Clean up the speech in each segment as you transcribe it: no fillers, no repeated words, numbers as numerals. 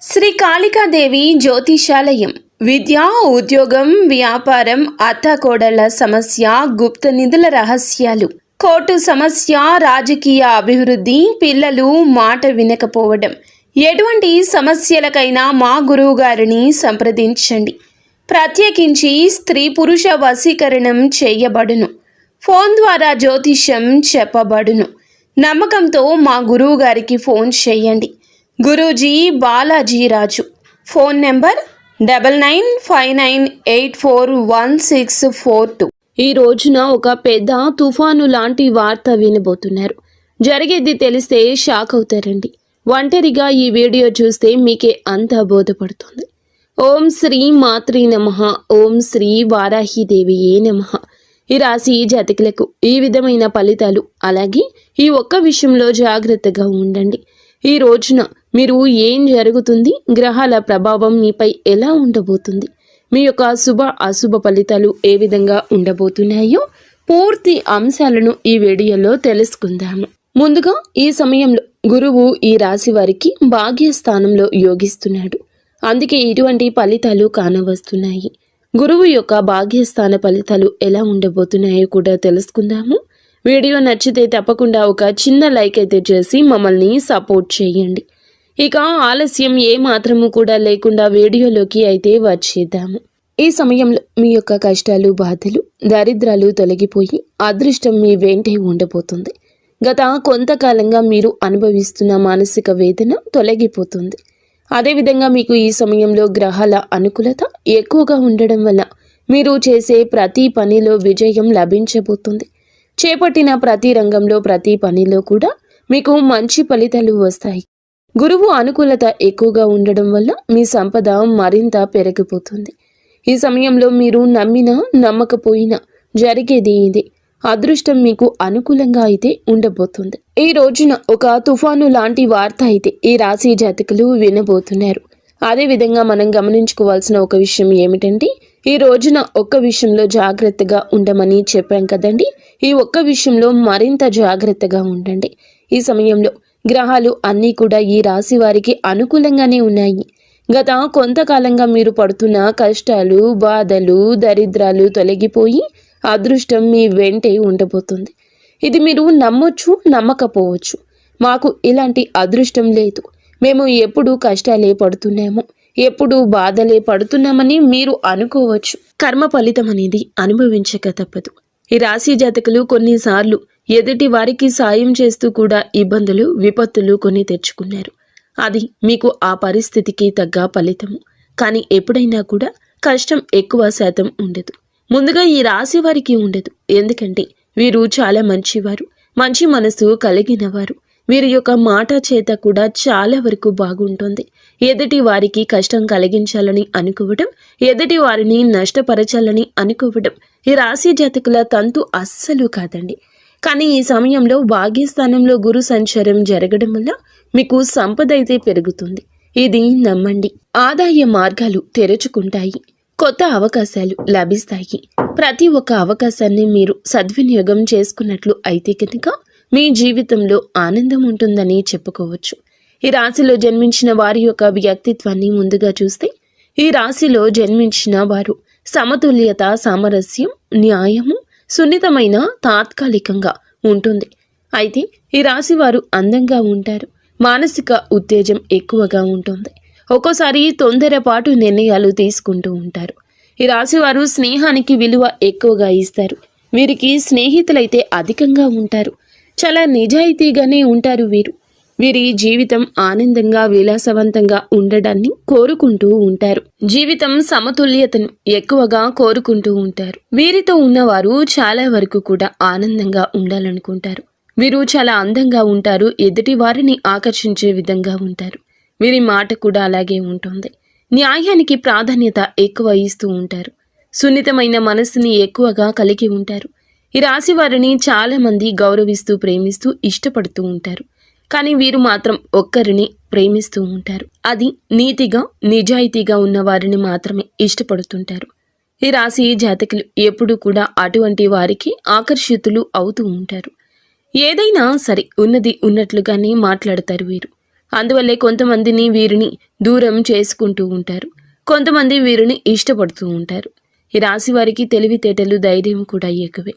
శ్రీ కాళికాదేవి జ్యోతిషాలయం విద్య, ఉద్యోగం, వ్యాపారం, అత్తకోడళ్ల సమస్య, గుప్త నిధుల రహస్యాలు, కోర్టు సమస్య, రాజకీయ అభివృద్ధి, పిల్లలు మాట వినకపోవడం, ఎటువంటి సమస్యలకైనా మా గురువు గారిని సంప్రదించండి. ప్రత్యేకించి స్త్రీ పురుష వశీకరణం చేయబడును. ఫోన్ ద్వారా జ్యోతిష్యం చెప్పబడును. నమ్మకంతో మా గురువు గారికి ఫోన్ చేయండి. గురూజీ బాలాజీ రాజు. Phone number 9959841642. ఈ రోజున ఒక పెద్ద తుఫాను లాంటి వార్త వినబోతున్నారు. జరిగేది తెలిస్తే షాక్ అవుతారండి. ఒంటరిగా ఈ వీడియో చూస్తే మీకే అంతా బోధపడుతుంది. ఓం శ్రీ మాత్రే నమః. ఓం శ్రీ వారాహిదేవియే నమః. ఈ రాశి జాతకులకు ఈ విధమైన ఫలితాలు, అలాగే ఈ ఒక్క విషయంలో జాగ్రత్తగా ఉండండి. ఈ రోజున మీరు ఏం జరుగుతుంది, గ్రహాల ప్రభావం మీపై ఎలా ఉండబోతుంది, మీ యొక్క శుభ అశుభ ఫలితాలు ఏ విధంగా ఉండబోతున్నాయో పూర్తి అంశాలను ఈ వీడియోలో తెలుసుకుందాము. ముందుగా ఈ సమయంలో గురువు ఈ రాశి వారికి భాగ్యస్థానంలో యోగిస్తున్నాడు. అందుకే ఇటువంటి ఫలితాలు కానవస్తున్నాయి. గురువు యొక్క భాగ్యస్థాన ఫలితాలు ఎలా ఉండబోతున్నాయో కూడా తెలుసుకుందాము. వీడియో నచ్చితే తప్పకుండా ఒక చిన్న లైక్ అయితే చేసి మమ్మల్ని సపోర్ట్ చేయండి. ఇక ఆలస్యం ఏ మాత్రము కూడా లేకుండా వీడియోలోకి అయితే వచ్చేద్దాము. ఈ సమయంలో మీ యొక్క కష్టాలు, బాధలు, దరిద్రాలు తొలగిపోయి అదృష్టం మీ వెంటే ఉండబోతుంది. గత కొంతకాలంగా మీరు అనుభవిస్తున్న మానసిక వేదన తొలగిపోతుంది. అదేవిధంగా మీకు ఈ సమయంలో గ్రహాల అనుకూలత ఎక్కువగా ఉండడం వల్ల మీరు చేసే ప్రతి పనిలో విజయం లభించబోతుంది. చేపట్టిన ప్రతి రంగంలో, ప్రతి పనిలో కూడా మీకు మంచి ఫలితాలు వస్తాయి. గురువు అనుకూలత ఎక్కువగా ఉండడం వల్ల మీ సంపద మరింత పెరిగిపోతుంది. ఈ సమయంలో మీరు నమ్మినా నమ్మకపోయినా జరిగేది ఇదే. అదృష్టం మీకు అనుకూలంగా అయితే ఉండబోతుంది. ఈ రోజున ఒక తుఫాను లాంటి వార్త అయితే ఈ రాశి జాతకులు వినబోతున్నారు. అదేవిధంగా మనం గమనించుకోవాల్సిన ఒక విషయం ఏమిటంటే, ఈ రోజున ఒక్క విషయంలో జాగ్రత్తగా ఉండమని చెప్పాం కదండి. ఈ ఒక్క విషయంలో మరింత జాగ్రత్తగా ఉండండి. ఈ సమయంలో గ్రహాలు అన్నీ కూడా ఈ రాశి వారికి అనుకూలంగానే ఉన్నాయి. గత కొంతకాలంగా మీరు పడుతున్న కష్టాలు, బాధలు, దరిద్రాలు తొలగిపోయి అదృష్టం మీ వెంటే ఉండబోతుంది. ఇది మీరు నమ్మొచ్చు, నమ్మకపోవచ్చు. మాకు ఇలాంటి అదృష్టం లేదు, మేము ఎప్పుడు కష్టాలే పడుతున్నాము, ఎప్పుడు బాధలే పడుతున్నామని మీరు అనుకోవచ్చు. కర్మ ఫలితం అనేది అనుభవించక తప్పదు. ఈ రాశి జాతకులు కొన్నిసార్లు ఎదుటి వారికి సాయం చేస్తూ కూడా ఇబ్బందులు, విపత్తులు కొని తెచ్చుకున్నారు. అది మీకు ఆ పరిస్థితికి తగ్గ ఫలితము. కానీ ఎప్పుడైనా కూడా కష్టం ఎక్కువ శాతం ఉండదు. ముందుగా ఈ రాశి వారికి ఉండదు. ఎందుకంటే వీరు చాలా మంచివారు, మంచి మనసు కలిగినవారు. వీరి యొక్క మాట చేత కూడా చాలా వరకు బాగుంటుంది. ఎదుటి వారికి కష్టం కలిగించాలని అనుకోవడం, ఎదుటి వారిని నష్టపరచాలని అనుకోవడం ఈ రాశి జాతకుల తంతు అస్సలు కాదండి. కానీ ఈ సమయంలో భాగ్యస్థానంలో గురు సంచారం జరగడం వల్ల మీకు సంపద అయితే పెరుగుతుంది. ఇది నమ్మండి. ఆదాయ మార్గాలు తెరుచుకుంటాయి. కొత్త అవకాశాలు లభిస్తాయి. ప్రతి ఒక్క అవకాశాన్ని మీరు సద్వినియోగం చేసుకున్నట్లు అయితే కనుక మీ జీవితంలో ఆనందం ఉంటుందని చెప్పుకోవచ్చు. ఈ రాశిలో జన్మించిన వారి యొక్క వ్యక్తిత్వాన్ని ముందుగా చూస్తే, ఈ రాశిలో జన్మించిన వారు సమతుల్యత, సామరస్యం, న్యాయము, సున్నితమైన తాత్కాలికంగా ఉంటుంది. అయితే ఈ రాశి వారు అందంగా ఉంటారు. మానసిక ఉత్తేజం ఎక్కువగా ఉంటుంది. ఒక్కోసారి తొందరపాటు నిర్ణయాలు తీసుకుంటూ ఉంటారు. ఈ రాశి వారు స్నేహానికి విలువ ఎక్కువగా ఇస్తారు. వీరికి స్నేహితులైతే అధికంగా ఉంటారు. చాలా నిజాయితీగానే ఉంటారు వీరు. వీరి జీవితం ఆనందంగా, విలాసవంతంగా ఉండడాన్ని కోరుకుంటూ ఉంటారు. జీవితం సమతుల్యతను ఎక్కువగా కోరుకుంటూ ఉంటారు. వీరితో ఉన్నవారు చాలా వరకు కూడా ఆనందంగా ఉండాలనుకుంటారు. వీరు చాలా అందంగా ఉంటారు. ఎదుటి వారిని ఆకర్షించే విధంగా ఉంటారు. వీరి మాట కూడా అలాగే ఉంటుంది. న్యాయానికి ప్రాధాన్యత ఎక్కువ ఇస్తూ ఉంటారు. సున్నితమైన మనస్సుని ఎక్కువగా కలిగి ఉంటారు. ఈ రాశి వారిని చాలా మంది గౌరవిస్తూ, ప్రేమిస్తూ, ఇష్టపడుతూ ఉంటారు. కానీ వీరు మాత్రం ఒక్కరిని ప్రేమిస్తూ ఉంటారు. అది నీతిగా, నిజాయితీగా ఉన్న వారిని మాత్రమే ఇష్టపడుతుంటారు. ఈ రాశి జాతకులు ఎప్పుడూ కూడా అటువంటి వారికి ఆకర్షితులు అవుతూ ఉంటారు. ఏదైనా సరే ఉన్నది ఉన్నట్లుగానే మాట్లాడతారు వీరు. అందువల్లే కొంతమందిని వీరిని దూరం చేసుకుంటూ ఉంటారు, కొంతమంది వీరిని ఇష్టపడుతూ ఉంటారు. ఈ రాశి వారికి తెలివితేటలు, ధైర్యం కూడా ఎక్కువే.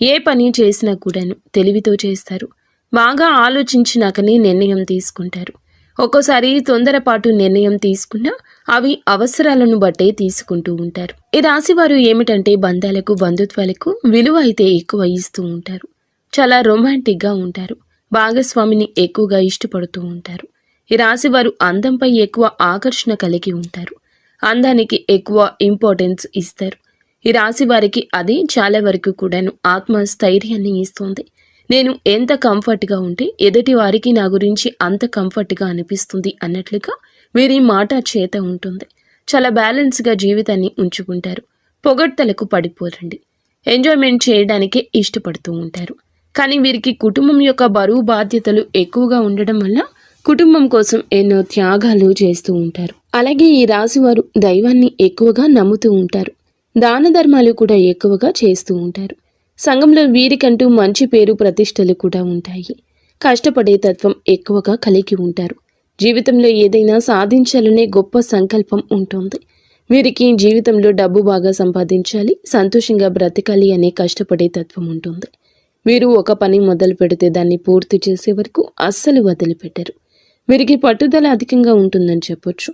ఏ పని చేసినా కూడాను తెలివితో చేస్తారు. బాగా ఆలోచించినాకనే నిర్ణయం తీసుకుంటారు. ఒక్కోసారి తొందరపాటు నిర్ణయం తీసుకున్నా అవి అవసరాలను బట్టే తీసుకుంటూ ఉంటారు. ఈ రాశివారు ఏమిటంటే బంధాలకు, బంధుత్వాలకు విలువ అయితే ఎక్కువ ఇస్తూ ఉంటారు. చాలా రొమాంటిక్గా ఉంటారు. భాగస్వామిని ఎక్కువగా ఇష్టపడుతూ ఉంటారు. ఈ రాశివారు అందంపై ఎక్కువ ఆకర్షణ కలిగి ఉంటారు. అందానికి ఎక్కువ ఇంపార్టెన్స్ ఇస్తారు. ఈ రాశి వారికి అది చాలా వరకు కూడాను ఆత్మస్థైర్యాన్ని ఇస్తుంది. నేను ఎంత కంఫర్ట్గా ఉంటే ఎదుటి వారికి నా గురించి అంత కంఫర్ట్గా అనిపిస్తుంది అన్నట్లుగా వీరి మాట చేత ఉంటుంది. చాలా బ్యాలెన్స్గా జీవితాన్ని ఉంచుకుంటారు. పొగడ్తలకు పడిపోరండి. ఎంజాయ్మెంట్ చేయడానికే ఇష్టపడుతూ ఉంటారు. కానీ వీరికి కుటుంబం యొక్క బరువు బాధ్యతలు ఎక్కువగా ఉండడం వల్ల కుటుంబం కోసం ఎన్నో త్యాగాలు చేస్తూ ఉంటారు. అలాగే ఈ రాశివారు దైవాన్ని ఎక్కువగా నమ్ముతూ ఉంటారు. దాన ధర్మాలు కూడా ఎక్కువగా చేస్తూ ఉంటారు. సంఘంలో వీరికంటూ మంచి పేరు, ప్రతిష్టలు కూడా ఉంటాయి. కష్టపడే తత్వం ఎక్కువగా కలిగి ఉంటారు. జీవితంలో ఏదైనా సాధించాలనే గొప్ప సంకల్పం ఉంటుంది. వీరికి జీవితంలో డబ్బు బాగా సంపాదించాలి, సంతోషంగా బ్రతకాలి అనే కష్టపడే తత్వం ఉంటుంది. వీరు ఒక పని మొదలు పెడితే దాన్ని పూర్తి చేసే వరకు అస్సలు వదిలిపెట్టరు. వీరికి పట్టుదల అధికంగా ఉంటుందని చెప్పొచ్చు.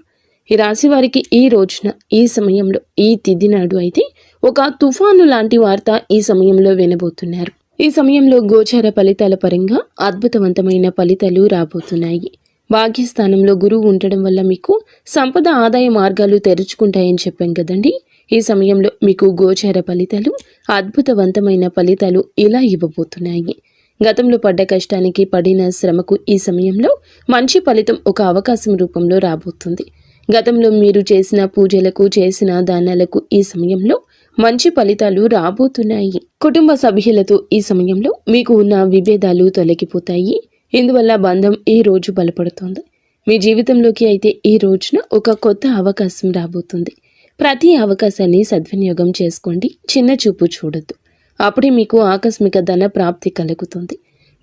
ఈ రాశి వారికి ఈ రోజున, ఈ సమయంలో, ఈ తిథి నాడు అయితే ఒక తుఫాను లాంటి వార్త ఈ సమయంలో వినబోతున్నారు. ఈ సమయంలో గోచార ఫలితాల పరంగా అద్భుతవంతమైన ఫలితాలు రాబోతున్నాయి. భాగ్యస్థానంలో గురువు ఉండడం వల్ల మీకు సంపద, ఆదాయ మార్గాలు తెరుచుకుంటాయని చెప్పాం కదండి. ఈ సమయంలో మీకు గోచార ఫలితాలు, అద్భుతవంతమైన ఫలితాలు ఇలా ఇవ్వబోతున్నాయి. గతంలో పడ్డ కష్టానికి, పడిన శ్రమకు ఈ సమయంలో మంచి ఫలితం ఒక అవకాశం రూపంలో రాబోతుంది. గతంలో మీరు చేసిన పూజలకు, చేసిన దానాలకు ఈ సమయంలో మంచి ఫలితాలు రాబోతున్నాయి. కుటుంబ సభ్యులతో ఈ సమయంలో మీకు ఉన్న విభేదాలు తొలగిపోతాయి. ఇందువల్ల బంధం ఈ రోజు బలపడుతుంది. మీ జీవితంలోకి అయితే ఈ రోజున ఒక కొత్త అవకాశం రాబోతుంది. ప్రతి అవకాశాన్ని సద్వినియోగం చేసుకోండి. చిన్న చూపు చూడొద్దు. అప్పుడే మీకు ఆకస్మిక ధన ప్రాప్తి కలుగుతుంది.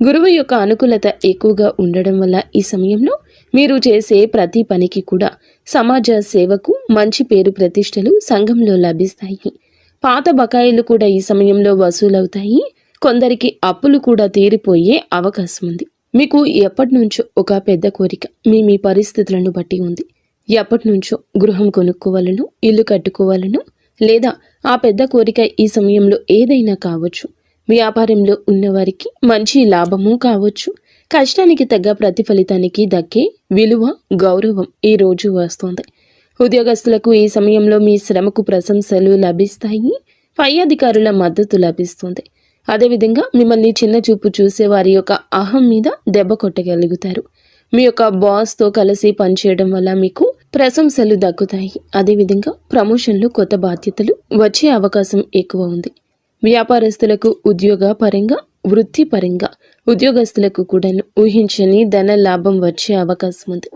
గురువు యొక్క అనుకూలత ఎక్కువగా ఉండడం వల్ల ఈ సమయంలో మీరు చేసే ప్రతి పనికి కూడా సమాజ సేవకు మంచి పేరు, ప్రతిష్టలు సంఘంలో లభిస్తాయి. పాత బకాయిలు కూడా ఈ సమయంలో వసూలవుతాయి. కొందరికి అప్పులు కూడా తీరిపోయే అవకాశం ఉంది. మీకు ఎప్పటి నుంచో ఒక పెద్ద కోరిక మీ పరిస్థితులను బట్టి ఉంది. ఎప్పటి నుంచో గృహం కొనుక్కోవాలను, ఇల్లు కట్టుకోవాలను, లేదా ఆ పెద్ద కోరిక ఈ సమయంలో ఏదైనా కావచ్చు. వ్యాపారంలో ఉన్నవారికి మంచి లాభము కావచ్చు. కష్టానికి తగ్గ ప్రతిఫలితానికి దక్కే విలువ, గౌరవం ఈ రోజు వస్తుంది. ఉద్యోగస్తులకు ఈ సమయంలో మీ శ్రమకు ప్రశంసలు లభిస్తాయి. పై అధికారుల మద్దతు లభిస్తుంది. అదేవిధంగా మిమ్మల్ని చిన్న చూపు చూసే వారి యొక్క అహం మీద దెబ్బ కొట్టగలుగుతారు. మీ యొక్క బాస్తో కలిసి పనిచేయడం వల్ల మీకు ప్రశంసలు దక్కుతాయి. అదేవిధంగా ప్రమోషన్లు, కొత్త బాధ్యతలు వచ్చే అవకాశం ఎక్కువ ఉంది. వ్యాపారస్తులకు ఉద్యోగ పరంగా, వృత్తి పరంగా ఉద్యోగస్తులకు కూడా ఊహించని ధన లాభం వచ్చే అవకాశం ఉంది.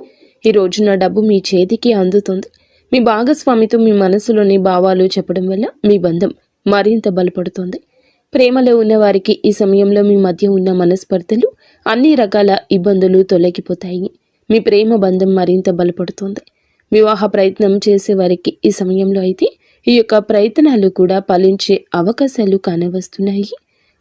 ఈ రోజున డబ్బు మీ చేతికి అందుతుంది. మీ భాగస్వామితో మీ మనసులోని భావాలు చెప్పడం వల్ల మీ బంధం మరింత బలపడుతుంది. ప్రేమలో ఉన్న వారికి ఈ సమయంలో మీ మధ్య ఉన్న మనస్పర్ధలు, అన్ని రకాల ఇబ్బందులు తొలగిపోతాయి. మీ ప్రేమ బంధం మరింత బలపడుతుంది. వివాహ ప్రయత్నం చేసే వారికి ఈ సమయంలో అయితే ఈ యొక్క ప్రయత్నాలు కూడా ఫలించే అవకాశాలు కానవస్తున్నాయి.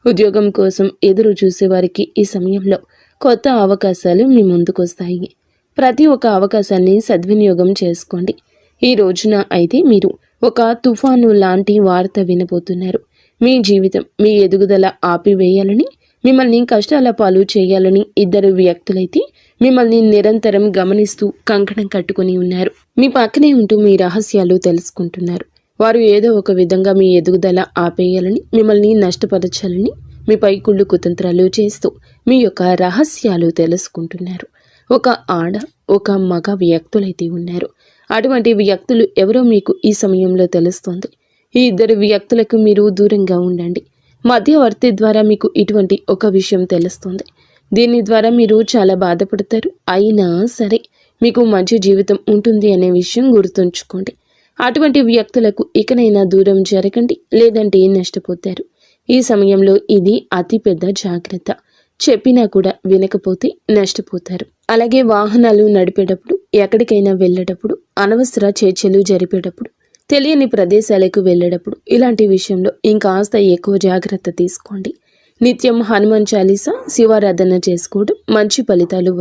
ఉద్యోగం కోసం ఎదురు చూసే వారికి ఈ సమయంలో కొత్త అవకాశాలు మీ ముందుకొస్తాయి. ప్రతి ఒక్క అవకాశాన్ని సద్వినియోగం చేసుకోండి. ఈ రోజున అయితే మీరు ఒక తుఫాను లాంటి వార్త వినబోతున్నారు. మీ జీవితం, మీ ఎదుగుదల ఆపివేయాలని, మిమ్మల్ని కష్టాల పాలు చేయాలని ఇద్దరు వ్యక్తులైతే మిమ్మల్ని నిరంతరం గమనిస్తూ కంకణం కట్టుకుని ఉన్నారు. మీ పక్కనే ఉంటూ మీ రహస్యాలు తెలుసుకుంటున్నారు. వారు ఏదో ఒక విధంగా మీ ఎదుగుదల ఆపేయాలని, మిమ్మల్ని నష్టపరచాలని మీపై కుళ్ళు కుతంత్రాలు చేస్తూ మీ యొక్క రహస్యాలు తెలుసుకుంటున్నారు. ఒక ఆడ, ఒక మగ వ్యక్తులైతే ఉన్నారు. అటువంటి వ్యక్తులు ఎవరో మీకు ఈ సమయంలో తెలుస్తోంది. ఈ ఇద్దరు వ్యక్తులకు మీరు దూరంగా ఉండండి. మధ్యవర్తి ద్వారా మీకు ఇటువంటి ఒక విషయం తెలుస్తుంది. దీని ద్వారా మీరు చాలా బాధపడతారు. అయినా సరే మీకు మంచి జీవితం ఉంటుంది అనే విషయం గుర్తుంచుకోండి. అటువంటి వ్యక్తులకు ఇకనైనా దూరం జరగండి, లేదంటే నష్టపోతారు. ఈ సమయంలో ఇది అతి పెద్ద జాగ్రత్త. చెప్పినా కూడా వినకపోతే నష్టపోతారు. అలాగే వాహనాలు నడిపేటప్పుడు, ఎక్కడికైనా వెళ్ళేటప్పుడు, అనవసర చర్చలు జరిపేటప్పుడు, తెలియని ప్రదేశాలకు వెళ్ళేటప్పుడు ఇలాంటి విషయంలో ఇంకాస్త ఎక్కువ జాగ్రత్త తీసుకోండి. నిత్యం హనుమాన్ చాలీసా, శివారాధన చేసుకోవడం మంచి ఫలితాలు